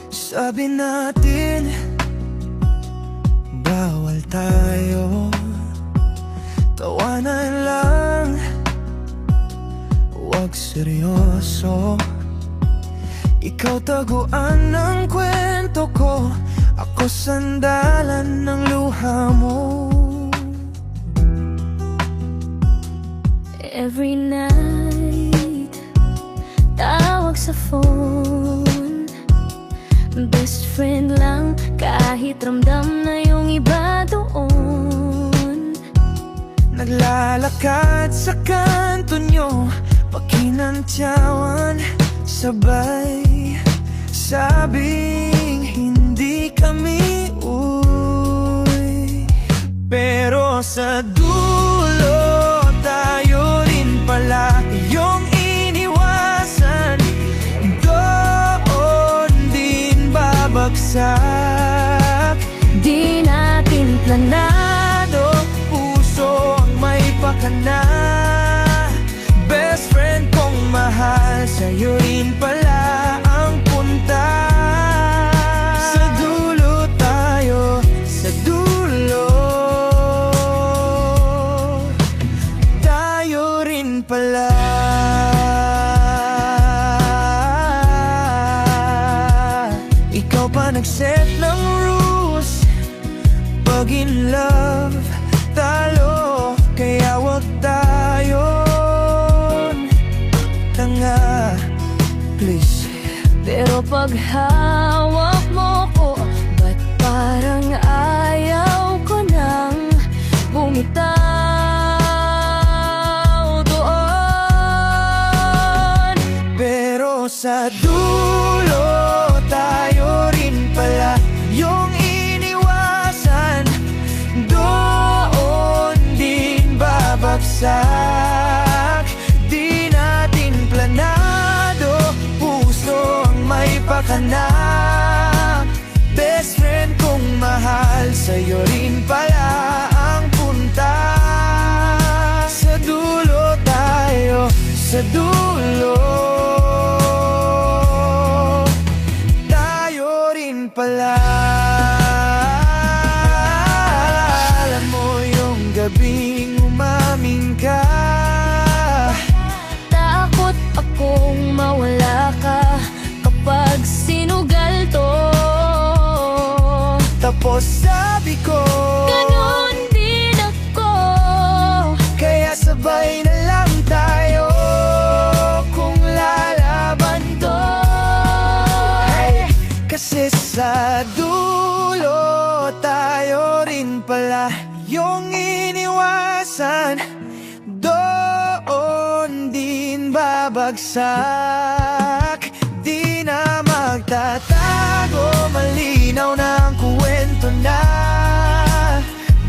Sabi natin, bawal tayo. Tawanan lang, huwag seryoso. Ikaw taguan ng kwento ko, ako sandalan ng luha mo. Every night, tawag sa phone. Best friend lang, kahit ramdam na yung iba doon. Naglalakad sa kanto nyo, pakinantyawan, sabay sabing hindi kami uwi. Pero sa dulo, tayo rin pala yung iniwasan. Doon din babagsak. Di natin planado, Puso ang may pakana. Best friend kong mahal, sa'yo rin pala ang punta. Sa dulo tayo, sa dulo, tayo rin pala. Ikaw pa nag-set ng rules, pag in love, talo. Kaya wag tayon tanga, please. pero pag hawak mo ko, ba't parang ayaw ko nang bumitaw doon? Pero sa dulo, tayo rin pala yung iniwasan. Doon din babagsak. Di natin planado, puso ang may pakana. Best friend kong mahal, sa'yo rin pala ang punta. Sa dulo tayo, sa dulo, tayo rin pala. Alam mo yung gabing umamin ka, Takot akong mawala ka kapag sinugal to. tapos sabi ko, Ganon din ako. kaya sabay na lang tayo kung lalaban to. Hey, kasi sa dulo, tayo rin pala yung iniwasan. Doon din babagsak. Di na magtatago, malinaw na ang kwento na.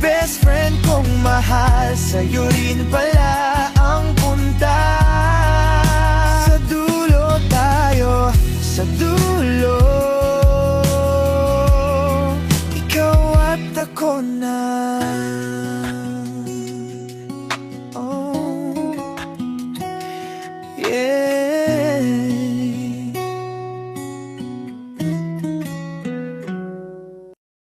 Best friend kong mahal, sa'yo rin pala ang punta. Sa dulo tayo, sa dulo, ikaw at ako na.